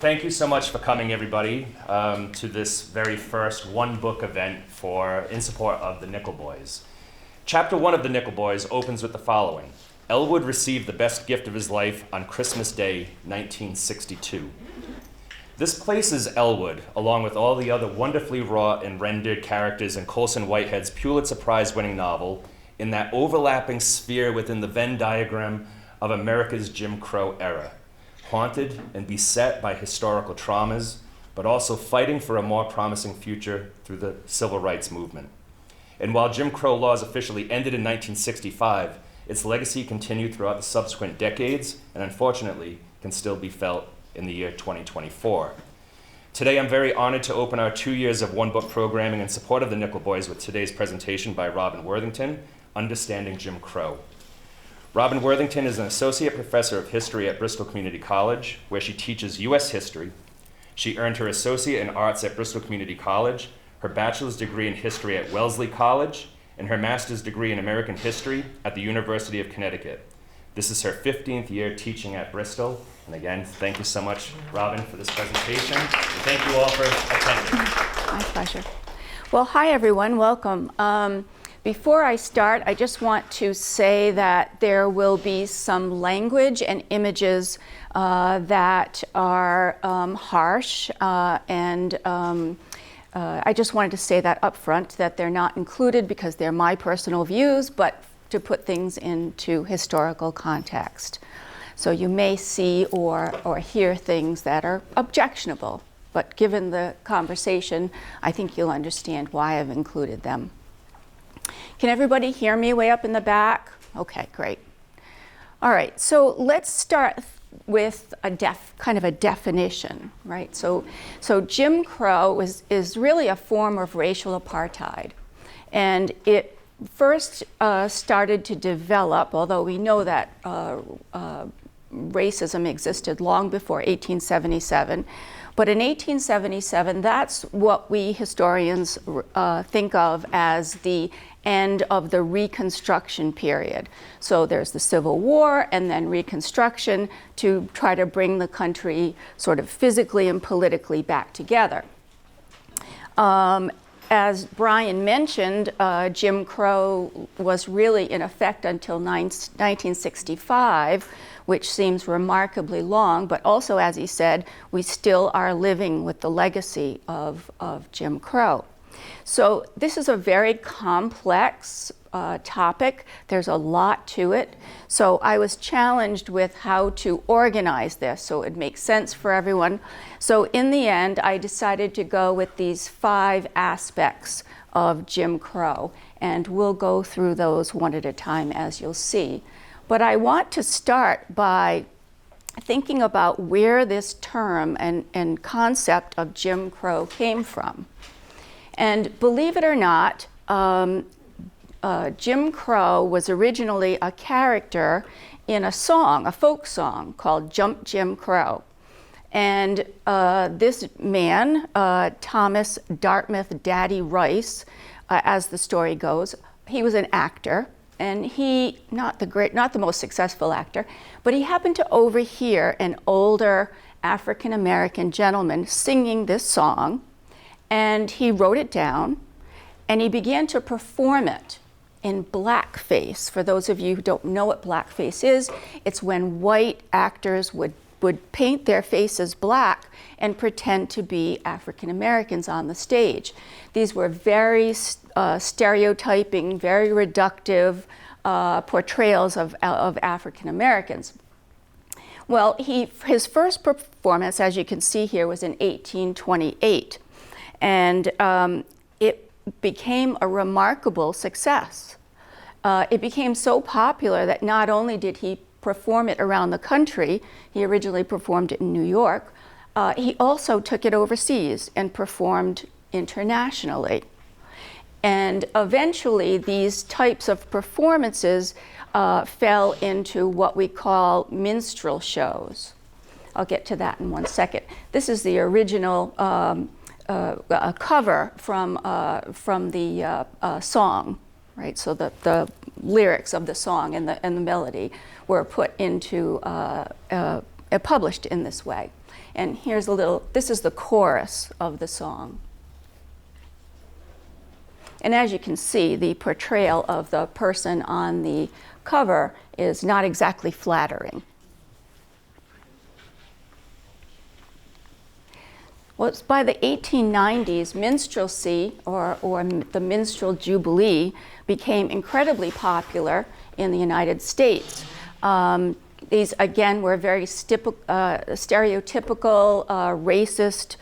Thank you so much for coming, everybody, to this very first OneBook event in support of the Nickel Boys. Chapter 1 of the Nickel Boys opens with the following. Elwood received the best gift of his life on Christmas Day, 1962. This places Elwood, along with all the other wonderfully wrought and rendered characters in Colson Whitehead's Pulitzer Prize-winning novel, in that overlapping sphere within the Venn diagram of America's Jim Crow era. Haunted and beset by historical traumas, but also fighting for a more promising future through the civil rights movement. And while Jim Crow laws officially ended in 1965, its legacy continued throughout the subsequent decades, and unfortunately can still be felt in the year 2024. Today, I'm very honored to open our 2 years of OneBook programming in support of the Nickel Boys with today's presentation by Robin Worthington, Understanding Jim Crow. Robin Worthington is an associate professor of history at Bristol Community College, where she teaches U.S. history. She earned her associate in arts at Bristol Community College, her bachelor's degree in history at Wellesley College, and her master's degree in American history at the University of Connecticut. This is her 15th year teaching at Bristol. And again, thank you so much, Robin, for this presentation. And thank you all for attending. My pleasure. Well, hi, everyone. Welcome. Before I start, I just want to say that there will be some language and images that are harsh, and I just wanted to say that up front, that they're not included because they're my personal views, but to put things into historical context. So you may see or hear things that are objectionable, but given the conversation, I think you'll understand why I've included them. Can everybody hear me way up in the back? Okay, great. All right, so let's start with kind of a definition, right? So Jim Crow is really a form of racial apartheid. And it first started to develop, although we know that racism existed long before 1877. But in 1877, that's what we historians think of as the end of the Reconstruction period. So there's the Civil War and then Reconstruction to try to bring the country sort of physically and politically back together. As Brian mentioned, Jim Crow was really in effect until 1965, which seems remarkably long, but also, as he said, we still are living with the legacy of Jim Crow. So this is a very complex topic. There's a lot to it. So I was challenged with how to organize this so it makes sense for everyone. So in the end, I decided to go with these 5 aspects of Jim Crow, and we'll go through those one at a time, as you'll see. But I want to start by thinking about where this term and concept of Jim Crow came from. And believe it or not, Jim Crow was originally a character in a song, a folk song called Jump Jim Crow. And this man, Thomas Dartmouth Daddy Rice, as the story goes, he was an actor. And he, not the most successful actor, but he happened to overhear an older African-American gentleman singing this song, and he wrote it down, and he began to perform it in blackface. For those of you who don't know what blackface is, it's when white actors would paint their faces black and pretend to be African-Americans on the stage. These were very stereotyping, very reductive portrayals of African-Americans. Well, his first performance, as you can see here, was in 1828. And it became a remarkable success. It became so popular that not only did he perform it around the country, he originally performed it in New York, he also took it overseas and performed internationally. And eventually these types of performances fell into what we call minstrel shows. I'll get to that in one second. This is the original cover from the song, right? So the lyrics of the song and the melody were put into published in this way. And here's a little, this is the chorus of the song. And as you can see, the portrayal of the person on the cover is not exactly flattering. Well, it's by the 1890s, minstrelsy, or the minstrel jubilee, became incredibly popular in the United States. These, again, were very stereotypical, racist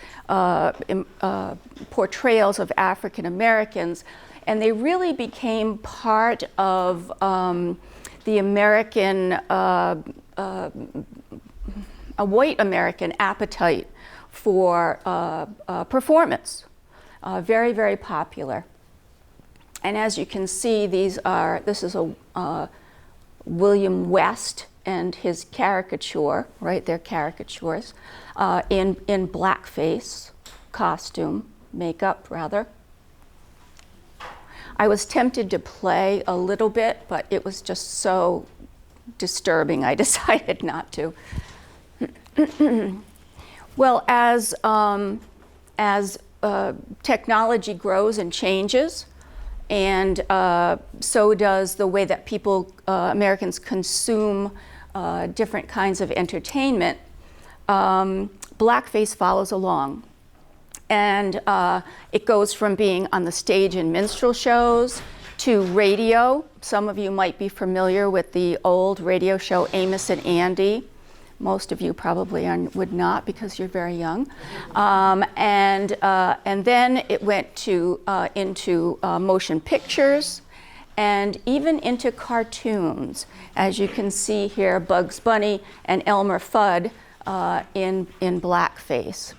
portrayals of African Americans, and they really became part of the American, a white American appetite for performance. Very, very popular. And as you can see, this is a William West and his caricature, right? They're caricatures in blackface costume, makeup rather. I was tempted to play a little bit, but it was just so disturbing, I decided not to. Well, as technology grows and changes, and so does the way that people, Americans, consume different kinds of entertainment, blackface follows along. And it goes from being on the stage in minstrel shows to radio. Some of you might be familiar with the old radio show Amos and Andy. Most of you probably would not, because you're very young. And then it went into motion pictures and even into cartoons. As you can see here, Bugs Bunny and Elmer Fudd in blackface.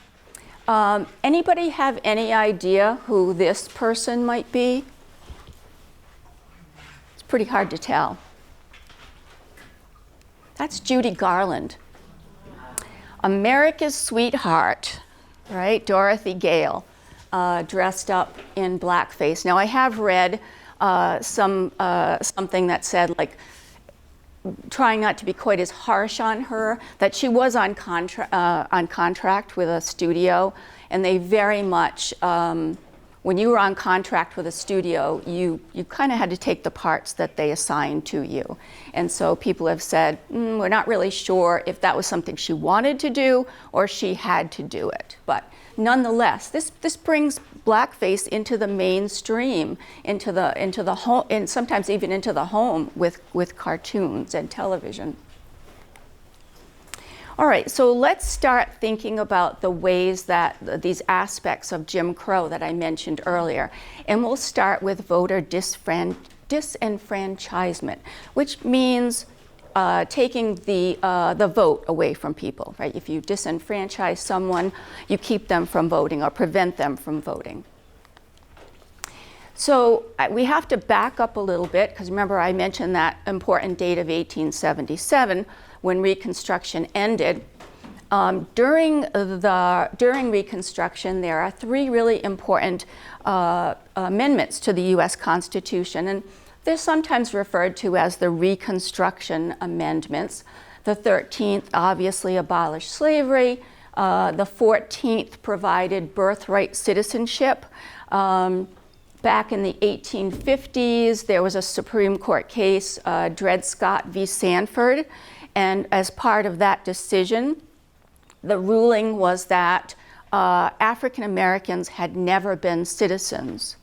Anybody have any idea who this person might be? It's pretty hard to tell. That's Judy Garland. America's sweetheart, right? Dorothy Gale, dressed up in blackface. Now, I have read something that said, like, trying not to be quite as harsh on her, that she was on contract with a studio, and they very much, when you were on contract with a studio, you kind of had to take the parts that they assigned to you. And so people have said, we're not really sure if that was something she wanted to do or she had to do it. But nonetheless, this brings blackface into the mainstream, into the home, and sometimes even into the home with cartoons and television. All right, so let's start thinking about the ways that these aspects of Jim Crow that I mentioned earlier. And we'll start with voter disenfranchisement, which means taking the vote away from people, right? If you disenfranchise someone, you keep them from voting or prevent them from voting. So we have to back up a little bit, because remember I mentioned that important date of 1877 when Reconstruction ended. During Reconstruction, there are three really important amendments to the U.S. Constitution, and they're sometimes referred to as the Reconstruction Amendments. The 13th obviously abolished slavery. The 14th provided birthright citizenship. Back in the 1850s, there was a Supreme Court case, Dred Scott v. Sanford, and as part of that decision, the ruling was that African Americans had never been citizens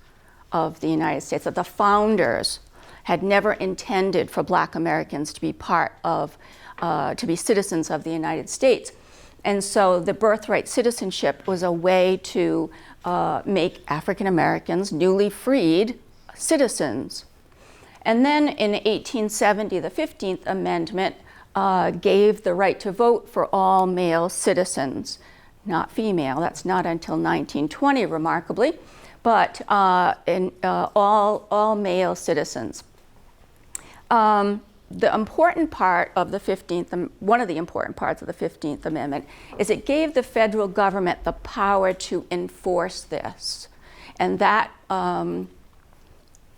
of the United States, that the founders had never intended for Black Americans to be to be citizens of the United States. And so the birthright citizenship was a way to make African Americans, newly freed, citizens. And then in 1870, the 15th Amendment gave the right to vote for all male citizens, not female. That's not until 1920, remarkably, but all male citizens. The important part of the 15th, one of the important parts of the 15th Amendment, is it gave the federal government the power to enforce this. And that's an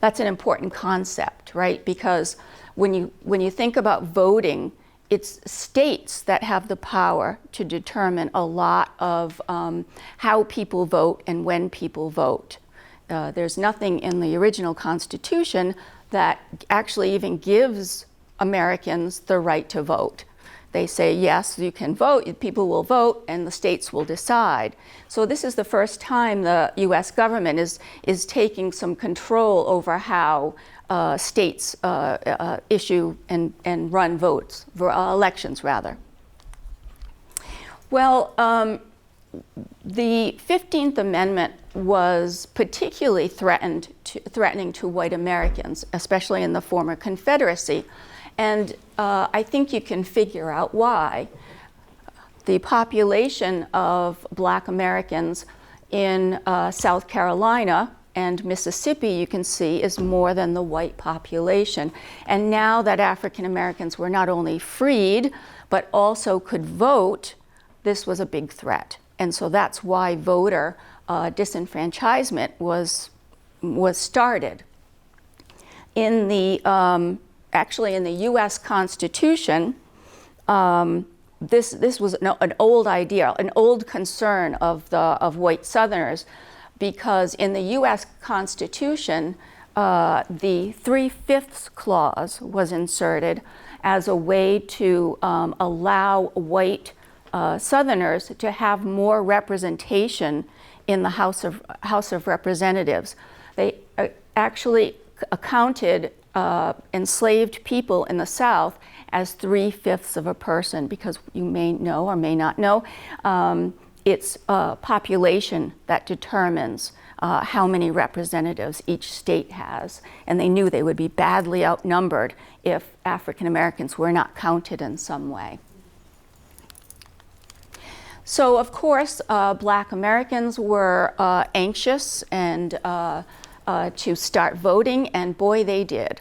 important concept, right? Because when you think about voting it's states that have the power to determine a lot of how people vote and when people vote. There's nothing in the original Constitution that actually even gives Americans the right to vote. They say, yes, you can vote, people will vote, and the states will decide. So this is the first time the US government is taking some control over how states issue and run votes, elections rather. Well, the 15th Amendment was particularly threatening to white Americans, especially in the former Confederacy. And I think you can figure out why. The population of Black Americans in South Carolina and Mississippi, you can see, is more than the white population. And now that African Americans were not only freed, but also could vote, this was a big threat. And so that's why voter disenfranchisement was started. In the actually, in the U.S. Constitution, this was an old idea, an old concern of white Southerners, because in the U.S. Constitution, the 3/5 clause was inserted as a way to allow white Southerners to have more representation in the House of Representatives. They actually counted enslaved people in the South as 3/5 of a person, because you may know or may not know, it's population that determines how many representatives each state has. And they knew they would be badly outnumbered if African Americans were not counted in some way. So of course, Black Americans were anxious and to start voting, and boy, they did.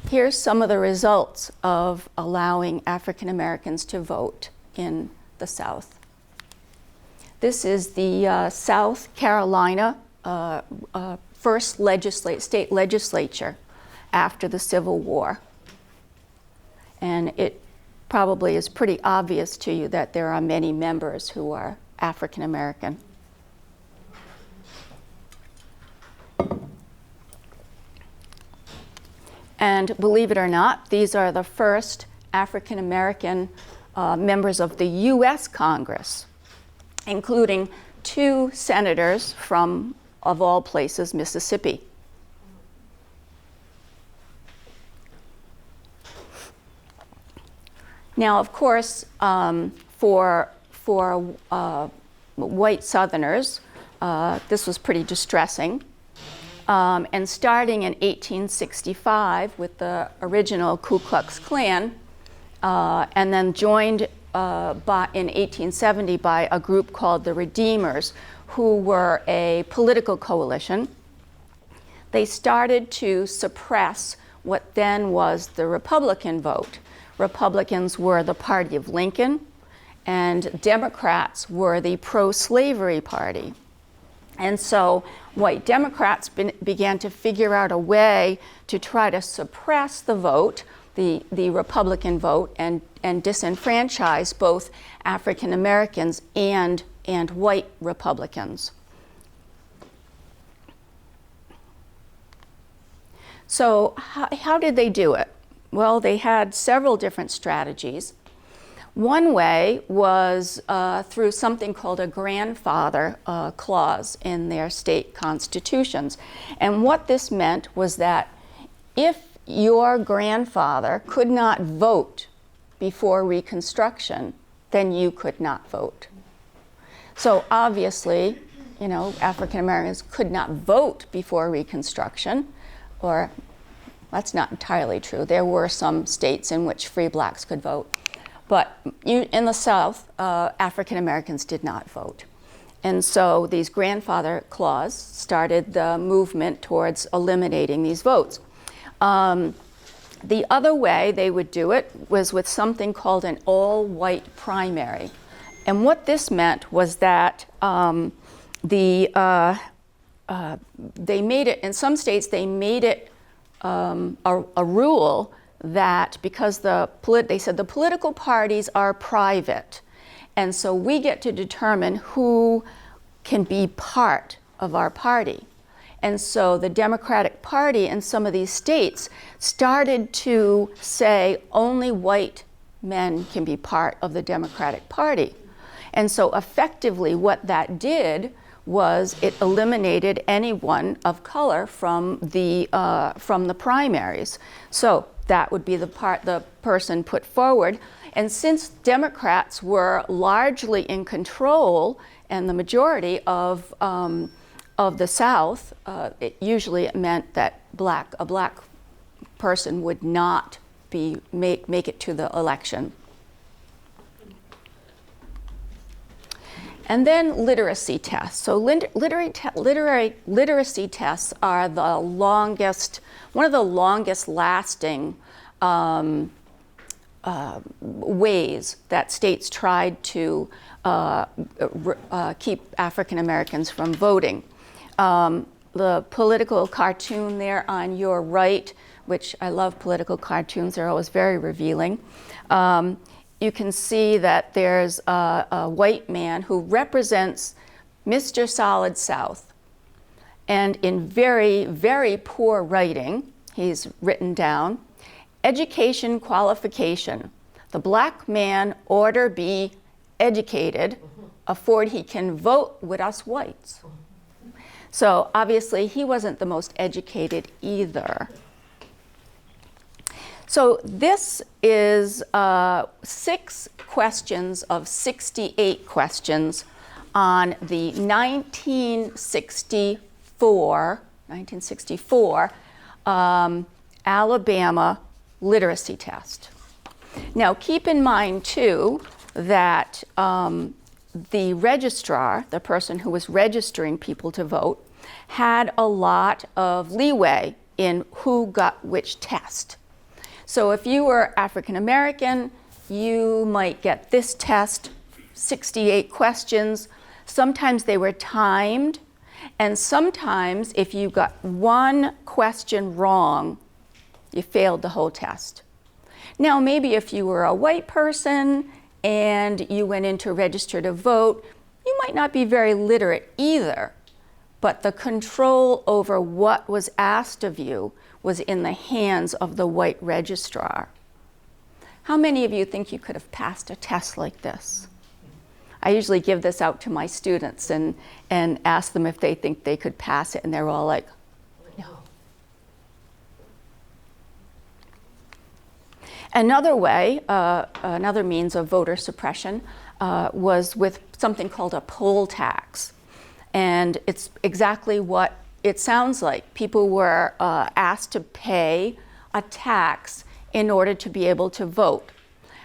Here's some of the results of allowing African Americans to vote in the South. This is the South Carolina first state legislature after the Civil War. And it probably is pretty obvious to you that there are many members who are African American. And believe it or not, these are the first African American members of the US Congress, including 2 senators from, of all places, Mississippi. Now, of course, for white Southerners, this was pretty distressing. And starting in 1865 with the original Ku Klux Klan, and then joined in 1870 by a group called the Redeemers, who were a political coalition. They started to suppress what then was the Republican vote. Republicans were the party of Lincoln, and Democrats were the pro-slavery party. And so white Democrats began to figure out a way to try to suppress the vote, the Republican vote, and disenfranchise both African Americans and white Republicans. So how did they do it? Well, they had several different strategies. One way was through something called a grandfather clause in their state constitutions. And what this meant was that if your grandfather could not vote before Reconstruction, then you could not vote. So obviously, you know, African Americans could not vote before Reconstruction, or that's not entirely true. There were some states in which free blacks could vote. But in the South, African Americans did not vote. And so these grandfather clause started the movement towards eliminating these votes. The other way they would do it was with something called an all-white primary. And what this meant was that they made it, in some states, they made it a rule that because they said the political parties are private, and so we get to determine who can be part of our party. And so the Democratic Party in some of these states started to say only white men can be part of the Democratic Party. And so effectively what that did was it eliminated anyone of color from the primaries. So that would be the person put forward. And since Democrats were largely in control and the majority of the South, it usually meant that a black person would not make it to the election. And then literacy tests. So literacy tests are one of the longest lasting ways that states tried to keep African Americans from voting. The political cartoon there on your right, which I love political cartoons, they're always very revealing. You can see that there's a white man who represents Mr. Solid South. And in very, very poor writing, he's written down, education qualification. The black man order be educated, afford he can vote with us whites. So obviously he wasn't the most educated either. So this is 6 questions of 68 questions on the 1964 Alabama literacy test. Now keep in mind too that the registrar, the person who was registering people to vote, had a lot of leeway in who got which test. So if you were African American, you might get this test, 68 questions. Sometimes they were timed, and sometimes if you got one question wrong, you failed the whole test. Now maybe if you were a white person and you went in to register to vote, you might not be very literate either, but the control over what was asked of you was in the hands of the white registrar. How many of you think you could have passed a test like this? I usually give this out to my students and ask them if they think they could pass it, and they're all like, no. Another way, another means of voter suppression was with something called a poll tax. And it's exactly what it sounds like. People were asked to pay a tax in order to be able to vote.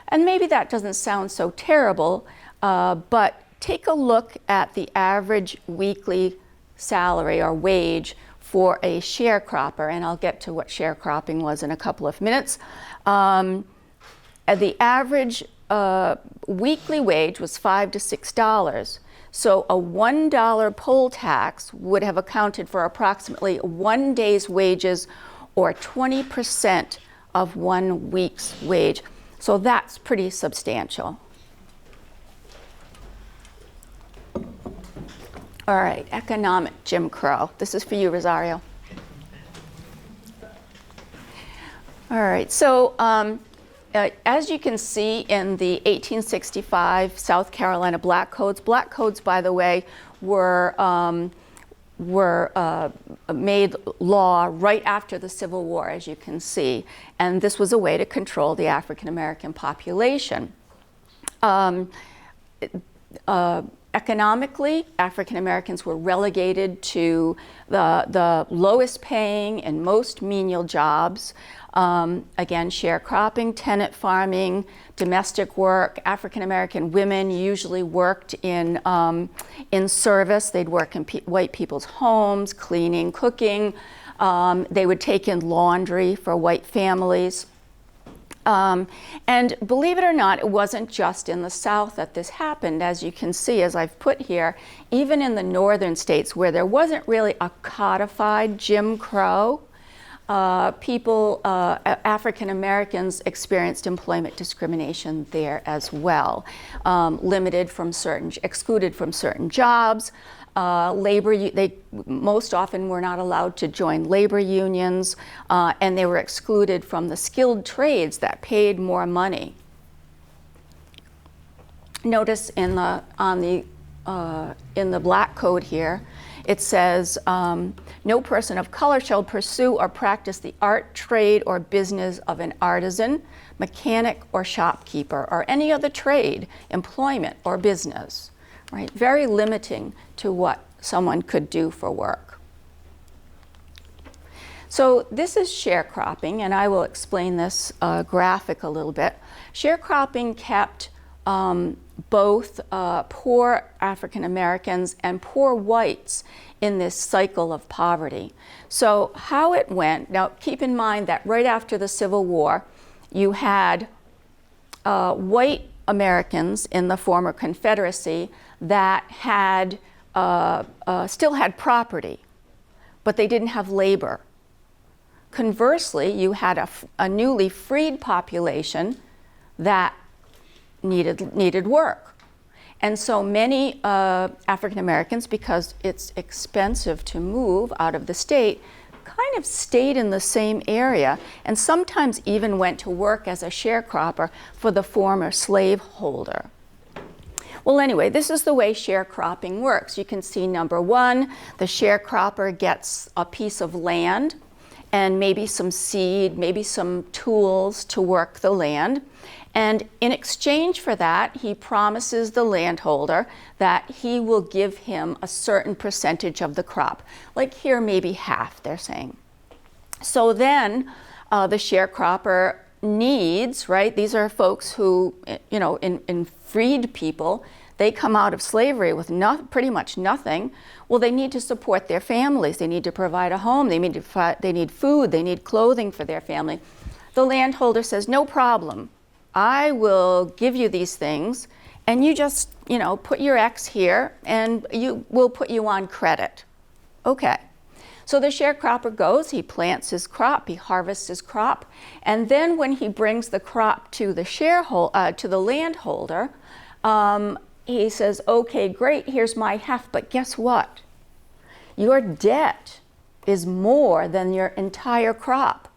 And maybe that doesn't sound so terrible, but take a look at the average weekly salary or wage for a sharecropper, and I'll get to what sharecropping was in a couple of minutes. The average weekly wage was $5 to $6. So a $1 poll tax would have accounted for approximately 1 day's wages, or 20% of 1 week's wage. So that's pretty substantial. All right, economic Jim Crow. This is for you, Rosario. All right, so as you can see in the 1865 South Carolina Black Codes, by the way, were made law right after the Civil War, as you can see. And this was a way to control the African American population. Economically, African Americans were relegated to the lowest paying and most menial jobs. Again, sharecropping, tenant farming, domestic work. African American women usually worked in service. They'd work in white people's homes, cleaning, cooking. They would take in laundry for white families. And believe it or not, it wasn't just in the South that this happened. As you can see, as I've put here, even in the northern states where there wasn't really a codified Jim Crow, African Americans experienced employment discrimination there as well. Excluded from certain jobs. They most often were not allowed to join labor unions, and they were excluded from the skilled trades that paid more money. Notice in the black code here, it says, no person of color shall pursue or practice the art, trade, or business of an artisan, mechanic, or shopkeeper, or any other trade, employment, or business. Right? Very limiting to what someone could do for work. So this is sharecropping, and I will explain this graphic a little bit. Sharecropping kept both poor African Americans and poor whites in this cycle of poverty. So how it went, now keep in mind that right after the Civil War, you had white Americans in the former Confederacy that had still had property, but they didn't have labor. Conversely, you had a newly freed population that needed work. And so many African Americans, because it's expensive to move out of the state, kind of stayed in the same area and sometimes even went to work as a sharecropper for the former slaveholder. Well, anyway, this is the way sharecropping works. You can see number one, the sharecropper gets a piece of land and maybe some seed, maybe some tools to work the land. And in exchange for that, he promises the landholder that he will give him a certain percentage of the crop. Like here, maybe half, they're saying. So then the sharecropper needs, right? These are folks who, you know, in freed people, they come out of slavery with pretty much nothing. Well, they need to support their families. They need to provide a home. They need food. They need clothing for their family. The landholder says, no problem. I will give you these things, and you just, you know, put your X here, and we'll put you on credit. Okay. So the sharecropper goes, he plants his crop, he harvests his crop, and then when he brings the crop to the landholder, he says, okay, great, here's my half, but guess what? Your debt is more than your entire crop.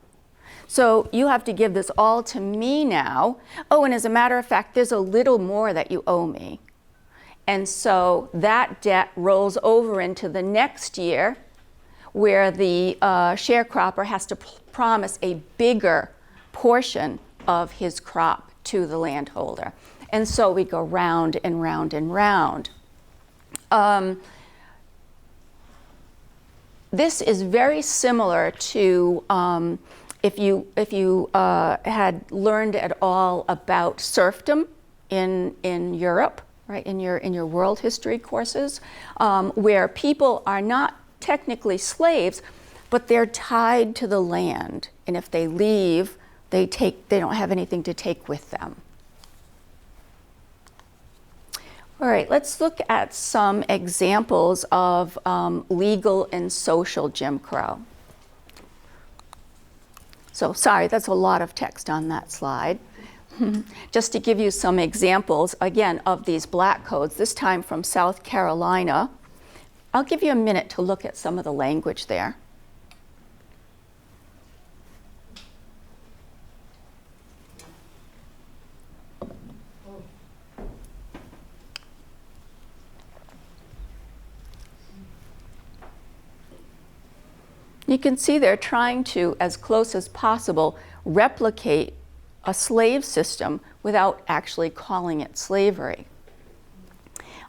So you have to give this all to me now. Oh, and as a matter of fact, there's a little more that you owe me. And so that debt rolls over into the next year, where the sharecropper has to promise a bigger portion of his crop to the landholder. And so we go round and round and round. This is very similar to if you had learned at all about serfdom in Europe, right, in your world history courses, where people are not technically slaves, but they're tied to the land, and if they leave, they don't have anything to take with them. All right, let's look at some examples of legal and social Jim Crow. So sorry, that's a lot of text on that slide. Just to give you some examples, again, of these black codes, this time from South Carolina. I'll give you a minute to look at some of the language there. You can see they're trying to, as close as possible, replicate a slave system without actually calling it slavery.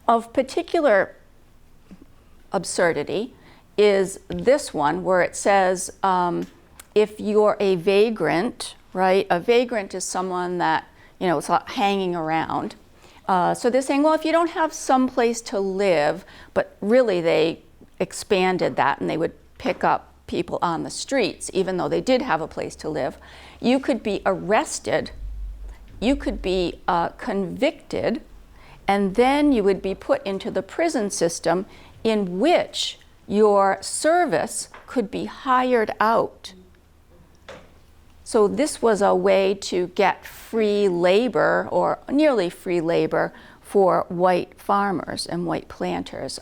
Of particular absurdity is this one, where it says, if you're a vagrant, right? A vagrant is someone that, you know, is hanging around. So they're saying, well, if you don't have some place to live, but really they expanded that and they would pick up people on the streets, even though they did have a place to live, you could be arrested, you could be convicted, and then you would be put into the prison system, in which your service could be hired out So this was a way to get free labor, or nearly free labor, for white farmers and white planters.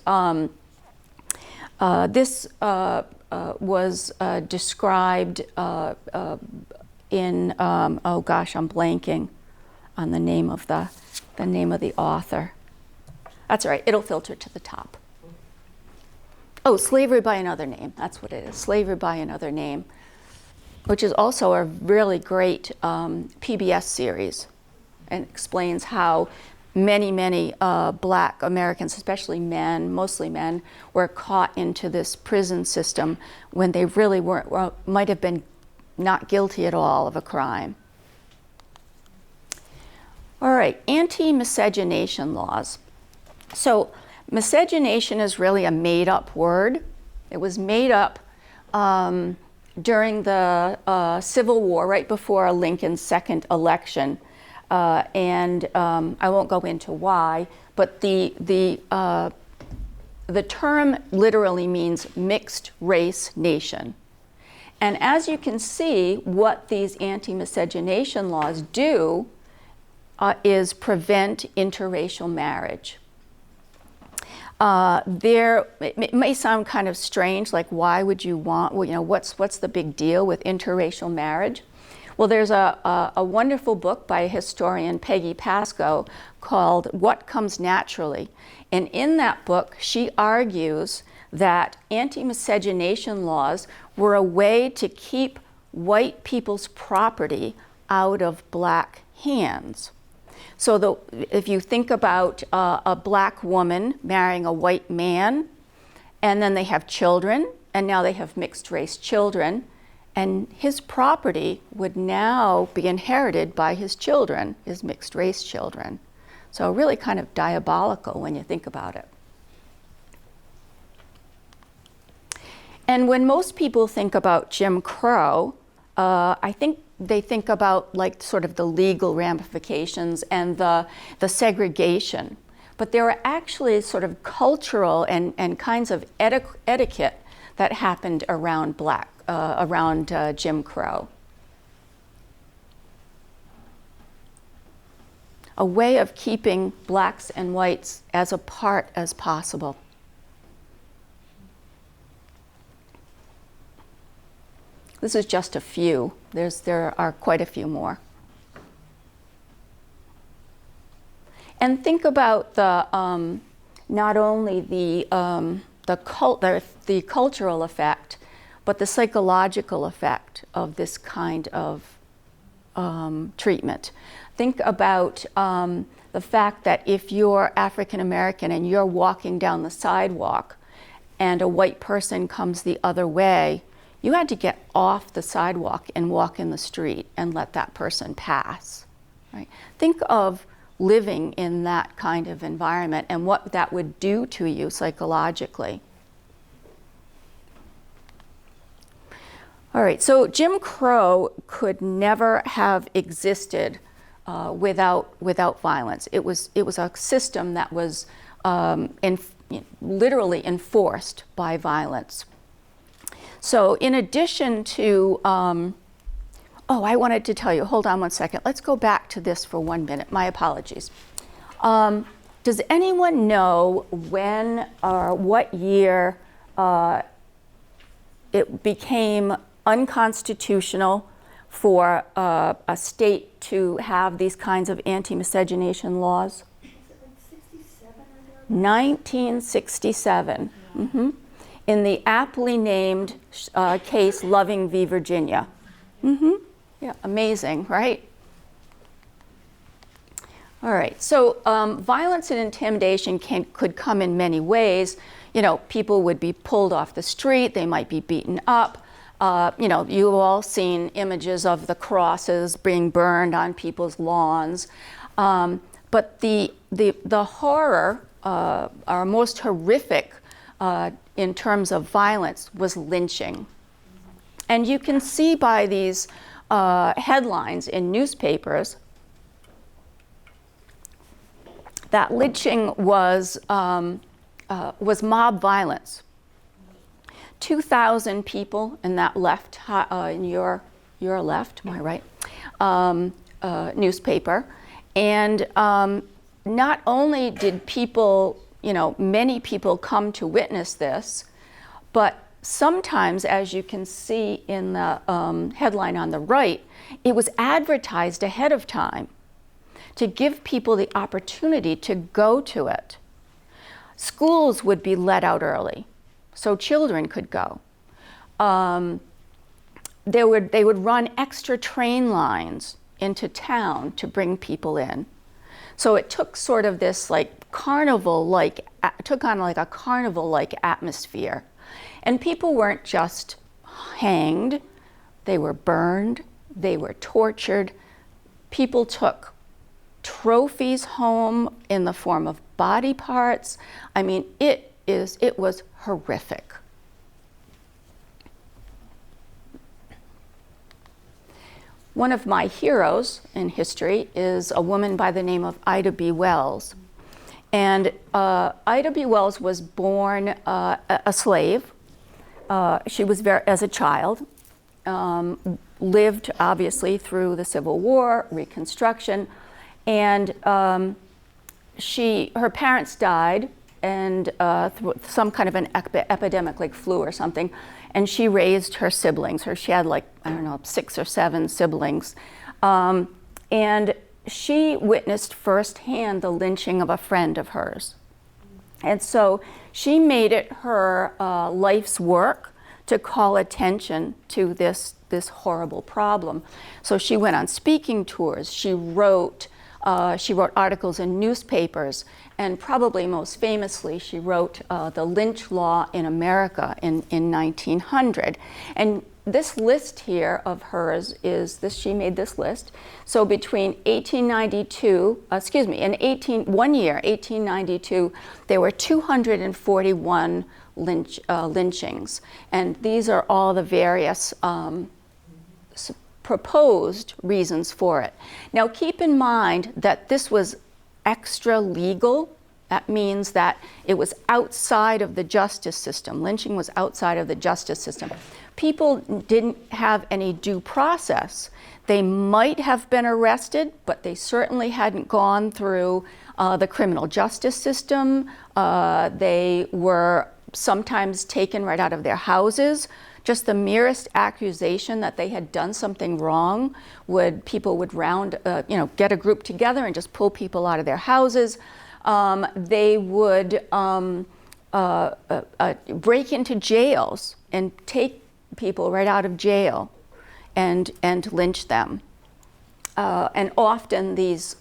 This was described in, oh gosh, I'm blanking on the name of the author. That's all right, it'll filter to the top. Oh, Slavery by Another Name, that's what it is, Slavery by Another Name, which is also a really great PBS series, and explains how many black Americans, especially men, mostly men, were caught into this prison system when they really weren't, well, might have been not guilty at all of a crime. All right, anti-miscegenation laws. So miscegenation is really a made-up word. It was made up during the Civil War, right before Lincoln's second election. And I won't go into why, but the term literally means mixed race nation. And as you can see, what these anti-miscegenation laws do is prevent interracial marriage. It may sound kind of strange, like why would you want, well, you know, what's the big deal with interracial marriage? Well, there's a wonderful book by historian Peggy Pascoe called What Comes Naturally. And in that book, she argues that anti-miscegenation laws were a way to keep white people's property out of black hands. So if you think about a black woman marrying a white man, and then they have children, and now they have mixed race children, and his property would now be inherited by his children, his mixed race children. So really kind of diabolical when you think about it. And when most people think about Jim Crow, I think they think about like sort of the legal ramifications and the segregation. But there are actually sort of cultural and kinds of etiquette that happened around Jim Crow. A way of keeping blacks and whites as apart as possible. This is just a few. There are quite a few more. And think about the not only the cultural effect, but the psychological effect of this kind of treatment. Think about the fact that if you're African American and you're walking down the sidewalk and a white person comes the other way, you had to get off the sidewalk and walk in the street and let that person pass. Right? Think of living in that kind of environment and what that would do to you psychologically. All right, so Jim Crow could never have existed without violence. It was a system that was literally enforced by violence. So in addition to, oh, I wanted to tell you, hold on one second. Let's go back to this for 1 minute. My apologies. Does anyone know when or what year it became unconstitutional for a state to have these kinds of anti-miscegenation laws? Is it like 67 or 1967. Mm-hmm. In the aptly named case Loving v. Virginia. Mm-hmm. Yeah, amazing, right? All right, so violence and intimidation could come in many ways. You know, people would be pulled off the street, they might be beaten up. You know, you've all seen images of the crosses being burned on people's lawns. But the horror, our most horrific in terms of violence, was lynching. And you can see by these headlines in newspapers that lynching was mob violence. 2,000 people in that left in your your left, my right, newspaper. And not only did people, many people come to witness this, but sometimes, as you can see in the headline on the right, it was advertised ahead of time to give people the opportunity to go to it. Schools would be let out early, so children could go. They would run extra train lines into town to bring people in. So it took sort of this like carnival-like, took on like a carnival-like atmosphere. And people weren't just hanged, they were burned, they were tortured. People took trophies home in the form of body parts. I mean, it was horrific. One of my heroes in history is a woman by the name of Ida B. Wells. And Ida B. Wells was born a slave. She was as a child, lived obviously through the Civil War, Reconstruction, and her parents died and through some kind of an epidemic like flu or something, and she raised her siblings. She had like, I don't know, 6 or 7 siblings. And she witnessed firsthand the lynching of a friend of hers. And so she made it her life's work to call attention to this horrible problem. So she went on speaking tours. She wrote articles in newspapers, and probably most famously, she wrote The Lynch Law in America in 1900. And this list here of hers is this. She made this list. So between 1892, in 1892, there were 241 lynchings, and these are all the various proposed reasons for it. Now, keep in mind that this was extra legal. That means that it was outside of the justice system. Lynching was outside of the justice system. People didn't have any due process. They might have been arrested, but they certainly hadn't gone through the criminal justice system. They were sometimes taken right out of their houses. Just the merest accusation that they had done something wrong people would get a group together and just pull people out of their houses. They would break into jails and take people right out of jail and lynch them. And often these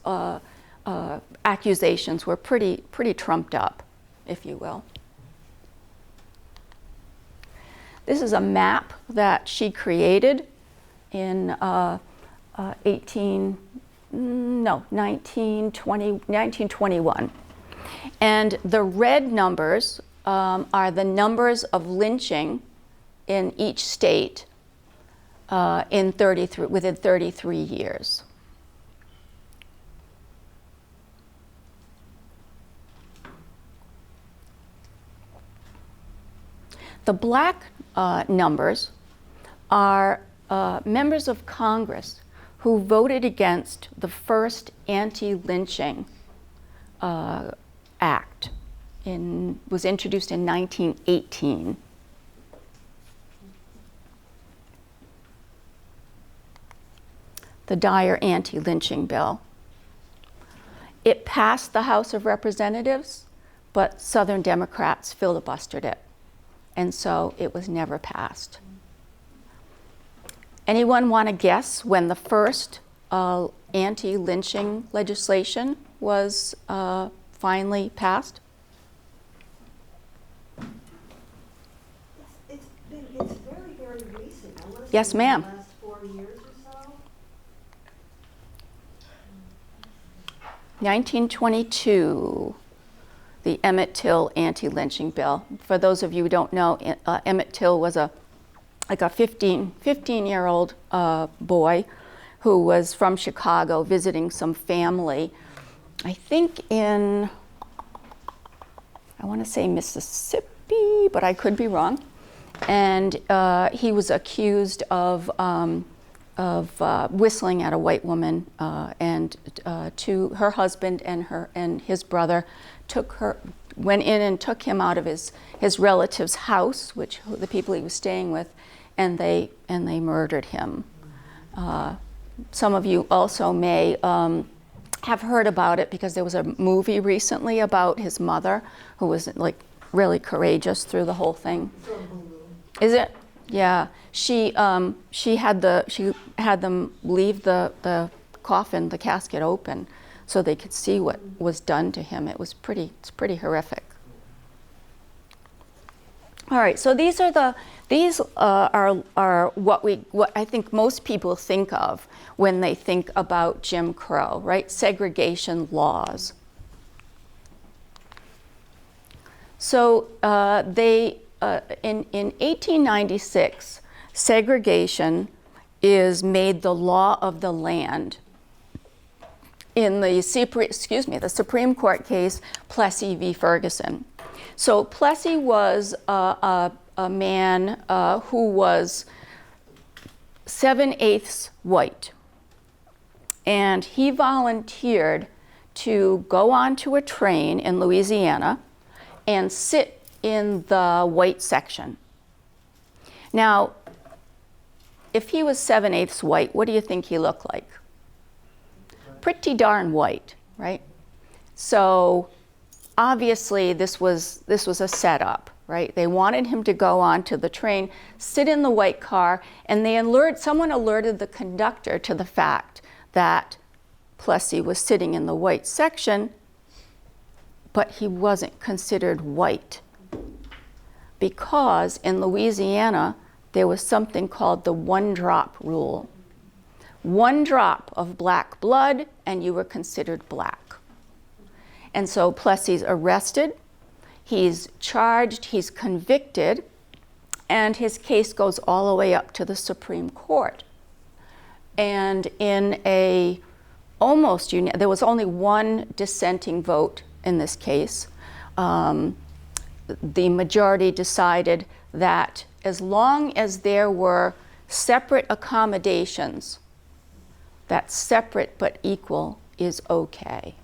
accusations were pretty trumped up, if you will. This is a map that she created in 1921. And the red numbers are the numbers of lynching in each state within 33 years. The black numbers are members of Congress who voted against the first anti-lynching act. Was introduced in 1918. The Dyer anti-lynching bill. It passed the House of Representatives, but Southern Democrats filibustered it, and so it was never passed. Anyone want to guess when the first anti-lynching legislation was finally passed? It's very, very recent. I want to Yes, say ma'am. in the last 4 years or so. 1922, the Emmett Till anti-lynching bill. For those of you who don't know, Emmett Till was a 15-year-old boy who was from Chicago visiting some family, I think in, I want to say Mississippi, but I could be wrong. And he was accused of whistling at a white woman, and to her husband and his brother went in and took him out of his relative's house, the people he was staying with, and they murdered him. Some of you also may have heard about it because there was a movie recently about his mother, who was like really courageous through the whole thing. Is it? Yeah. She had them leave the coffin, the casket open, so they could see what was done to him. It's pretty horrific. All right, so these are what I think most people think of when they think about Jim Crow, right? Segregation laws. So in 1896, segregation is made the law of the land in the Supreme Court case Plessy v. Ferguson. So Plessy was a man who was 7/8 white, and he volunteered to go onto a train in Louisiana and sit in the white section. Now, if he was 7/8 white, what do you think he looked like? Pretty darn white, right? So obviously this was a setup, right? They wanted him to go onto the train, sit in the white car, and someone alerted the conductor to the fact that Plessy was sitting in the white section, but he wasn't considered white, because in Louisiana there was something called the one-drop rule. 1 drop of black blood and you were considered black. And so Plessy's arrested, he's charged, he's convicted, and his case goes all the way up to the Supreme Court. And in there was only one dissenting vote in this case. The majority decided that as long as there were separate accommodations, that separate but equal is okay.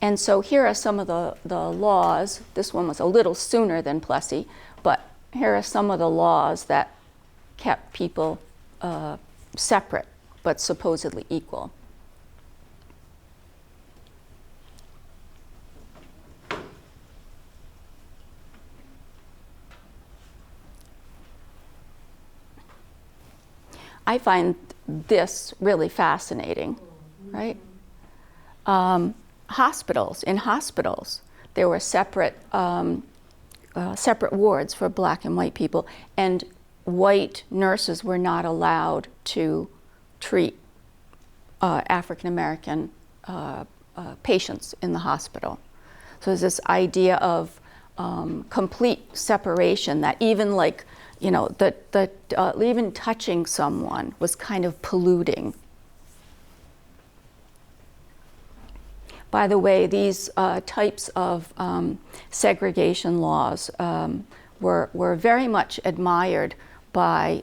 And so here are some of the laws. This one was a little sooner than Plessy, but here are some of the laws that kept people separate but supposedly equal. I find this really fascinating, right? In hospitals, there were separate wards for black and white people, and white nurses were not allowed to treat African American patients in the hospital. So there's this idea of complete separation, that even even touching someone was kind of polluting. By the way, these types of segregation laws were very much admired by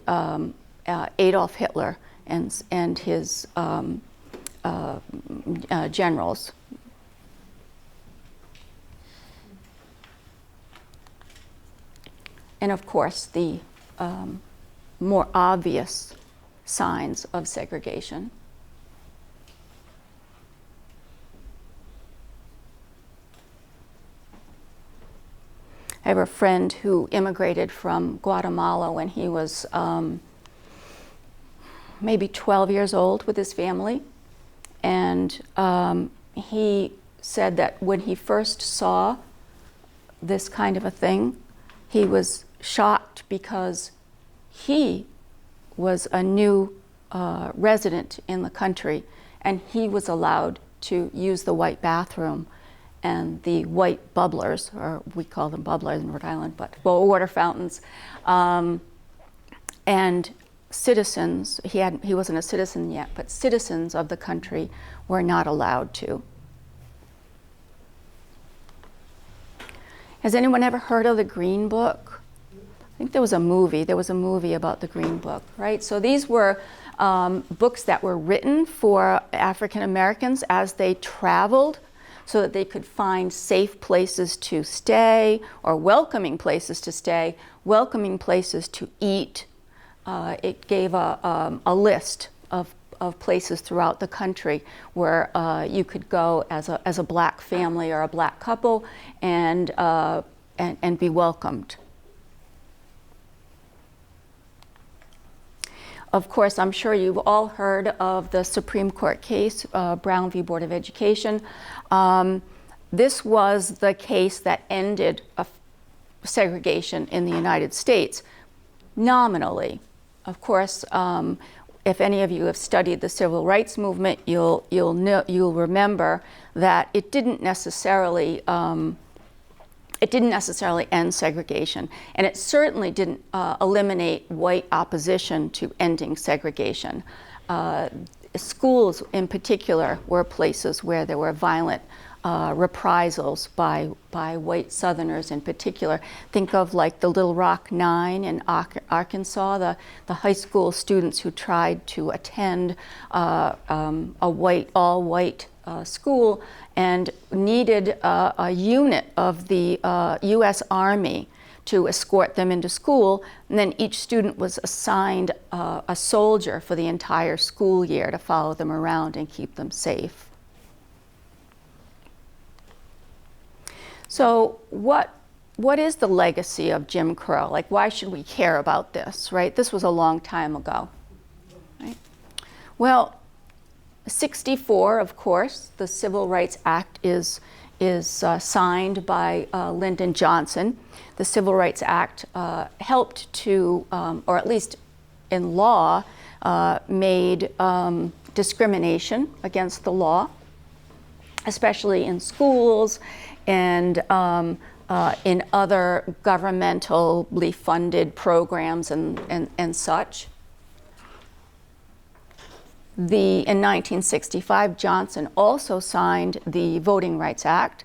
Adolf Hitler and his generals. And of course, the more obvious signs of segregation. I have a friend who immigrated from Guatemala when he was maybe 12 years old with his family. And he said that when he first saw this kind of a thing, he was shocked because he was a new resident in the country, and he was allowed to use the white bathroom, and the white bubblers, or we call them bubblers in Rhode Island, but water fountains, and citizens, he wasn't a citizen yet, but citizens of the country were not allowed to. Has anyone ever heard of the Green Book? I think there was a movie. There was a movie about the Green Book, right? So these were books that were written for African Americans as they traveled, so that they could find safe places to stay, or welcoming places to stay, welcoming places to eat. It gave a list of places throughout the country where you could go as a black family or a black couple and be welcomed. Of course, I'm sure you've all heard of the Supreme Court case, Brown v. Board of Education. This was the case that ended segregation in the United States, nominally. Of course, if any of you have studied the civil rights movement, you'll remember that it didn't necessarily end segregation, and it certainly didn't eliminate white opposition to ending segregation. Schools, in particular, were places where there were violent reprisals by white Southerners in particular. Think of like the Little Rock Nine in Arkansas, the high school students who tried to attend a all-white school and needed a unit of the U.S. Army to escort them into school, and then each student was assigned a soldier for the entire school year to follow them around and keep them safe. So what is the legacy of Jim Crow? Like, why should we care about this, right? This was a long time ago, right? Well, 64, of course, the Civil Rights Act is signed by Lyndon Johnson. The Civil Rights Act helped to, or at least in law, made discrimination against the law, especially in schools and in other governmentally funded programs and such. In 1965, Johnson also signed the Voting Rights Act,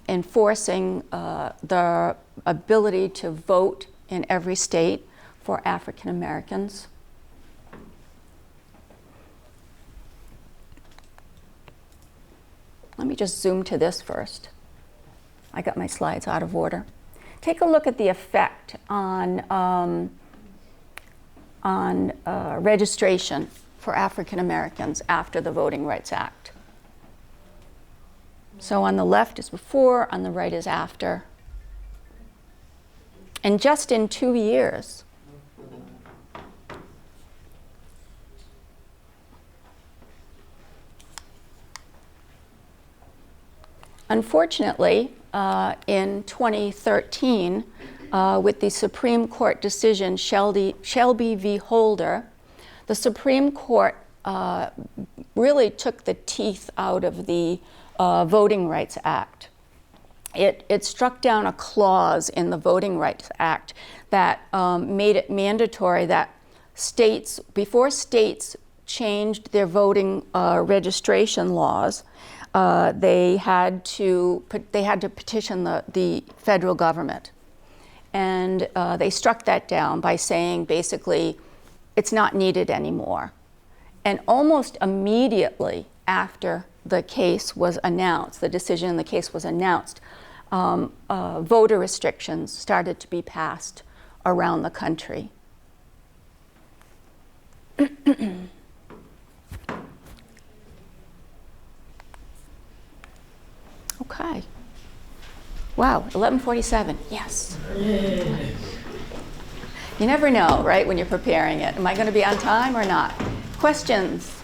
enforcing the ability to vote in every state for African Americans. Let me just zoom to this first. I got my slides out of order. Take a look at the effect on registration for African Americans after the Voting Rights Act. So on the left is before, on the right is after. And just in 2 years, unfortunately, in 2013, with the Supreme Court decision Shelby v. Holder, the Supreme Court really took the teeth out of the Voting Rights Act. It struck down a clause in the Voting Rights Act that made it mandatory that before states changed their voting registration laws, they had to petition the federal government. And they struck that down by saying, basically, it's not needed anymore. And almost immediately after the case was announced, the decision in the case was announced, voter restrictions started to be passed around the country. Okay. Wow, 11:47, yes. You never know, right, when you're preparing it. Am I going to be on time or not? Questions?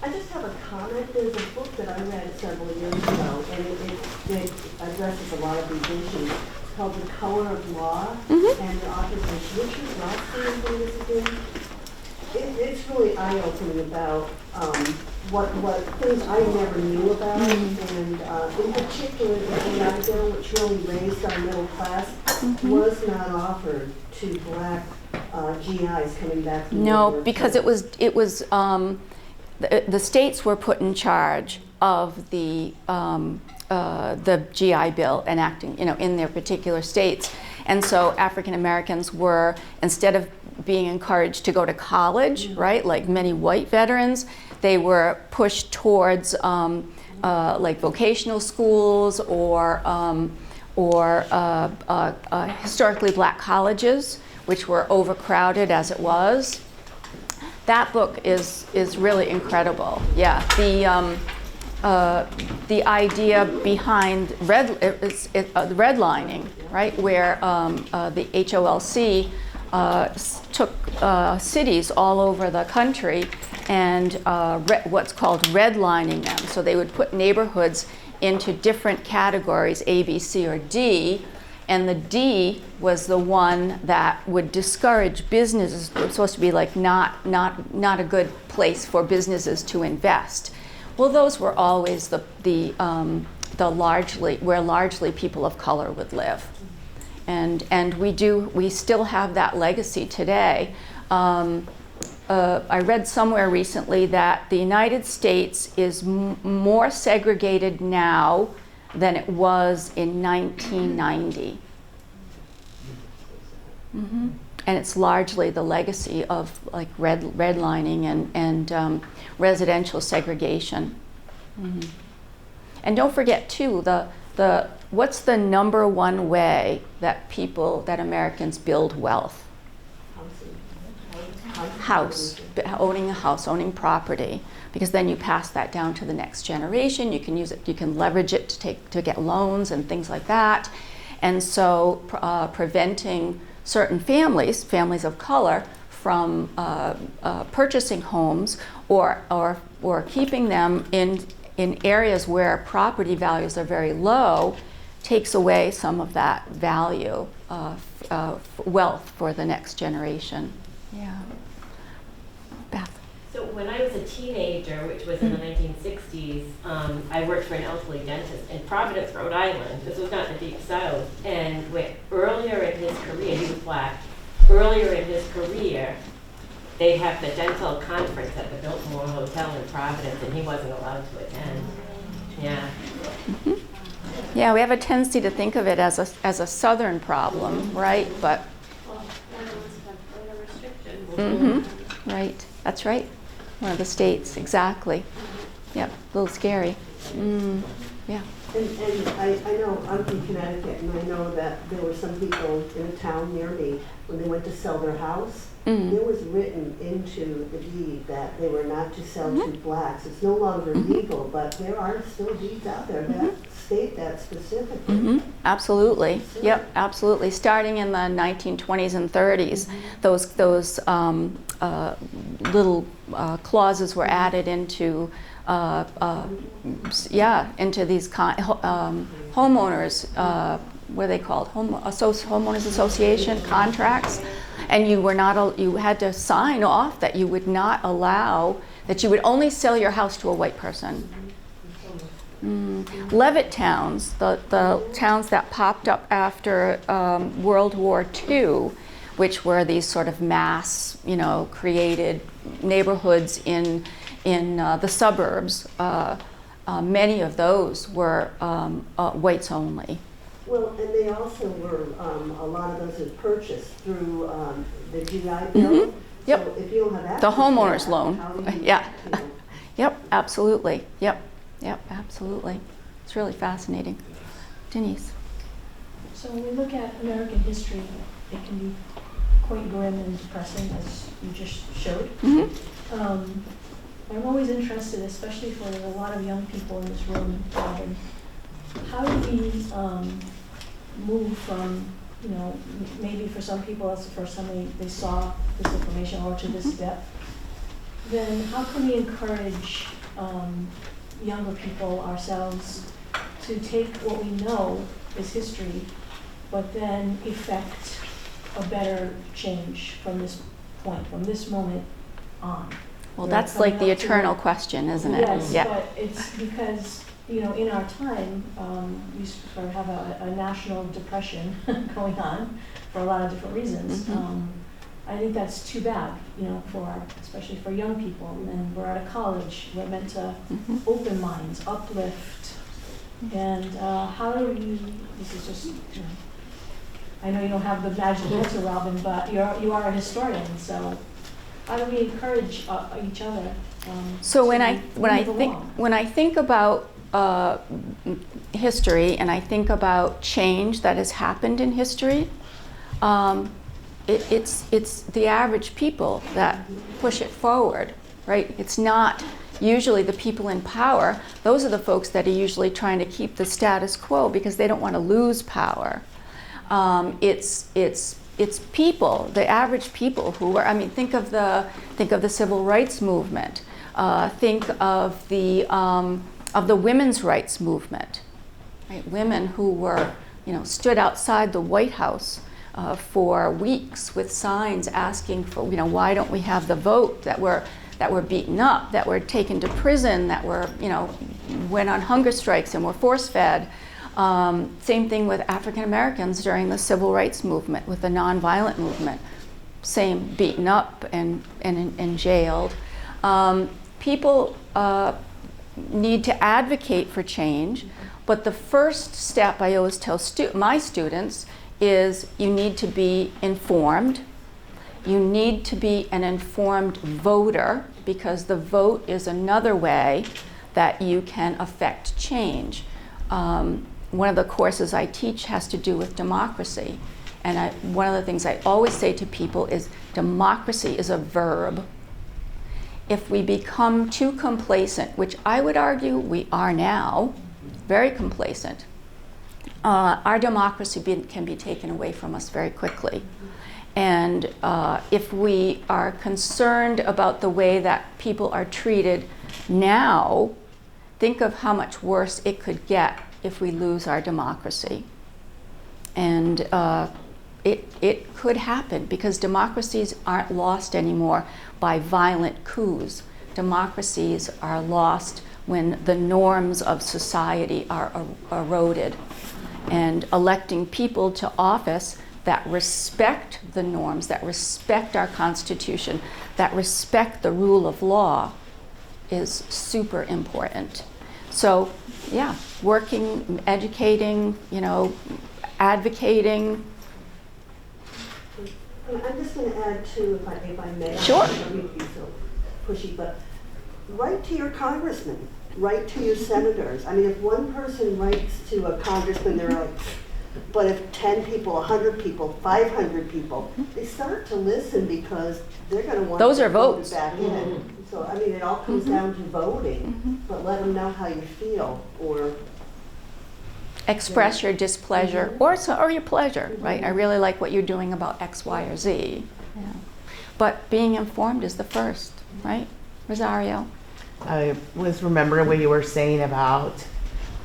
I just have a comment. There's a book that I read several years ago, and it addresses a lot of these issues. It's called The Color of Law, and the author is Richard Rothstein. It's really eye-opening about what things I never knew about, and in particular, the AI bill, which really raised our middle class, was not offered to black GIs coming back from No, because it was the states were put in charge of the GI Bill enacting, in their particular states, And so African Americans were, instead of being encouraged to go to college, right, like many white veterans, they were pushed towards like vocational schools or historically black colleges, which were overcrowded as it was. That book is really incredible. Yeah, the idea behind redlining, right, where the HOLC took cities all over the country and what's called redlining them. So they would put neighborhoods into different categories, A, B, C, or D, and the D was the one that would discourage businesses. It was supposed to be like not a good place for businesses to invest. Well, those were always the largely people of color would live, and we still have that legacy today. I read somewhere recently that the United States is more segregated now than it was in 1990. Mm-hmm. And it's largely the legacy of like redlining and residential segregation. Mm-hmm. And don't forget too, what's the number one way that Americans build wealth? House, owning a house, owning property, because then you pass that down to the next generation. You can use it, you can leverage it to get loans and things like that. And so preventing certain families of color from purchasing homes or keeping them in areas where property values are very low takes away some of that value, wealth for the next generation. Yeah. Beth. So when I was a teenager, which was in the 1960s, I worked for an elderly dentist in Providence, Rhode Island. This was not the Deep South. And earlier in his career, he was black, earlier in his career, they'd have the dental conference at the Biltmore Hotel in Providence, and he wasn't allowed to attend. Yeah. Mm-hmm. Yeah, we have a tendency to think of it as a Southern problem, right? But mm-hmm. Right, that's right. One of the states, exactly. Yep, a little scary. Yeah. And I know I'm from Connecticut, and I know that there were some people in a town near me, when they went to sell their house, it was written into the deed that they were not to sell to blacks. It's no longer legal, but there are still deeds out there that state that specifically. Absolutely. Yep, absolutely. Starting in the 1920s and 30s, those little clauses were added into into these homeowners, what are they called? Homeowners Association contracts, and you had to sign off that you would not allow, that you would only sell your house to a white person. Levitt towns, the towns that popped up after World War II, which were these sort of mass, created neighborhoods in the suburbs, many of those were whites only. Well, and they also were, a lot of those were purchased through the GI Bill. Yep. So if you don't have access The homeowner's to that, loan. how do you, Yeah. Yep, absolutely. Yep, absolutely. It's really fascinating. Denise. So when we look at American history, it can be quite grim and depressing, as you just showed. I'm always interested, especially for a lot of young people in this room, how do we move from, maybe for some people that's the first time they saw this information or to this depth, then how can we encourage younger people, ourselves, to take what we know is history, but then effect a better change from this point, from this moment on? Well, that's like the eternal question, isn't it? Yes, yeah. But it's because, in our time, we sort of have a national depression going on for a lot of different reasons. I think that's too bad, especially for young people. And we're out of college. We're meant to open minds, uplift. And how do we, this is just, I know you don't have the magic answer, Robin, but you are a historian, so how do we encourage each other? So when to move along? when I think about history and I think about change that has happened in history, it's the average people that push it forward, right? It's not usually the people in power. Those are the folks that are usually trying to keep the status quo because they don't want to lose power. It's people, the average people who are. I mean, think of the civil rights movement. Think of the women's rights movement. Right? Women who were, stood outside the White House for weeks with signs asking for, why don't we have the vote? That were beaten up, that were taken to prison, that were, went on hunger strikes and were force-fed. Same thing with African Americans during the civil rights movement, with the nonviolent movement. Same, beaten up and jailed. People need to advocate for change, but the first step I always tell my students is you need to be informed. You need to be an informed voter, because the vote is another way that you can affect change. One of the courses I teach has to do with democracy. And one of the things I always say to people is democracy is a verb. If we become too complacent, which I would argue we are now, very complacent, our democracy can be taken away from us very quickly. And if we are concerned about the way that people are treated now, think of how much worse it could get if we lose our democracy. And it could happen, because democracies aren't lost anymore by violent coups. Democracies are lost when the norms of society are eroded. And electing people to office that respect the norms, that respect our Constitution, that respect the rule of law is super important. So, yeah, working, educating, advocating. I'm just going to add too, if I may. Sure. I don't mean to be so pushy, but write to your congressman, write to your senators. I mean, if one person writes to a congressman, they're like, but if 10 people, 100 people, 500 people, they start to listen, because they're going to want Those to are votes. back in. So, I mean, it all comes down to voting, but let them know how you feel, or Express your displeasure or your pleasure, right? I really like what you're doing about X, Y, or Z. Yeah. But being informed is the first, right? Rosario? I was remembering what you were saying about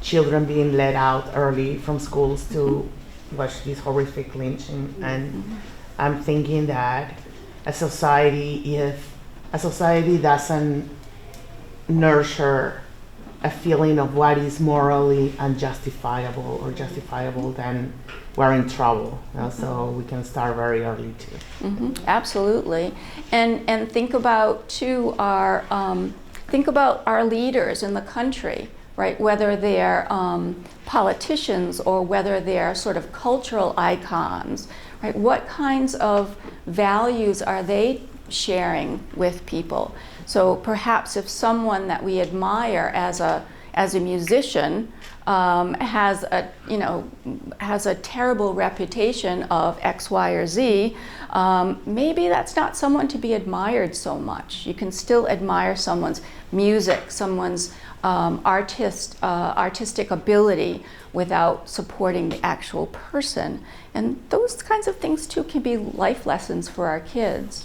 children being let out early from schools to watch this horrific lynching, and I'm thinking that if a society doesn't nurture a feeling of what is morally unjustifiable or justifiable, then we're in trouble. So we can start very early too. Absolutely, and think about too our leaders in the country, right? Whether they're politicians or whether they're sort of cultural icons, right? What kinds of values are they sharing with people? So perhaps if someone that we admire as a musician has a terrible reputation of X, Y, or Z, maybe that's not someone to be admired so much. You can still admire someone's music, someone's artistic ability, without supporting the actual person. And those kinds of things too can be life lessons for our kids.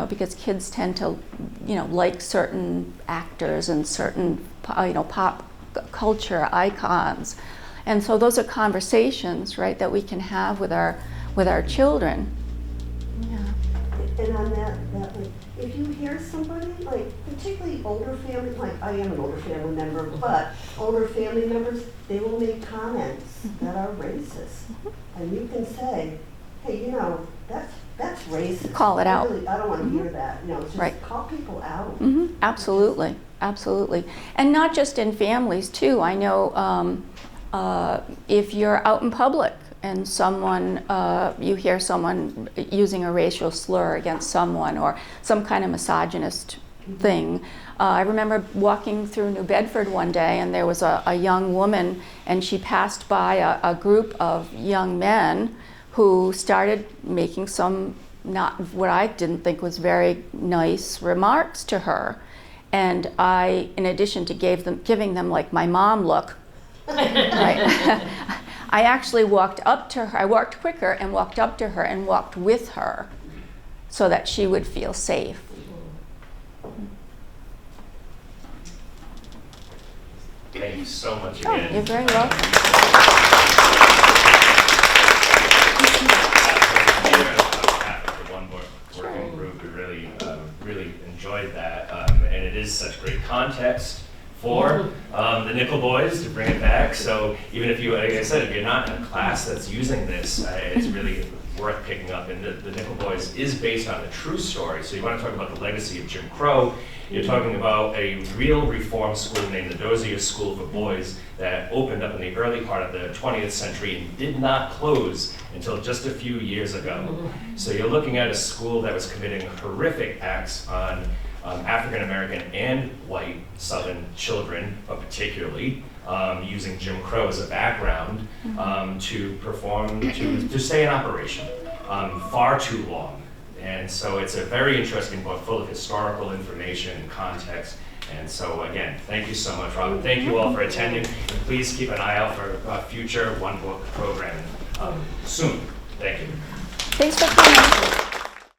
Because kids tend to, like certain actors and certain, pop culture icons. And so those are conversations, right, that we can have with our children. Yeah. And on that, if you hear somebody, like particularly older families, like I am an older family member, but older family members, they will make comments that are racist. And you can say, hey, that's racist. Call it out. I don't want to hear that. Just Right. call people out. Absolutely, absolutely. And not just in families too. I know if you're out in public and someone, you hear someone using a racial slur against someone or some kind of misogynist thing. I remember walking through New Bedford one day, and there was a young woman, and she passed by a group of young men who started making some, not what I didn't think was very nice remarks to her. And I, in addition to giving them like my mom look, right, I actually walked up to her. I walked quicker and walked up to her and walked with her so that she would feel safe. Thank you so much Oh, again. you're very welcome. The OneBook working group, we really enjoyed that, and it is such great context for the Nickel Boys to bring it back. So even if you, like I said, if you're not in a class that's using this, it's really worth picking up. And the Nickel Boys is based on a true story. So you want to talk about the legacy of Jim Crow. You're talking about a real reform school named the Dozier School for Boys that opened up in the early part of the 20th century and did not close until just a few years ago. So you're looking at a school that was committing horrific acts on African American and white Southern children, but particularly using Jim Crow as a background to perform, to stay in operation far too long. And so it's a very interesting book full of historical information and context. And so again, thank you so much, Robin. Thank you all for attending. And please keep an eye out for future OneBook programming soon. Thank you. Thanks for coming.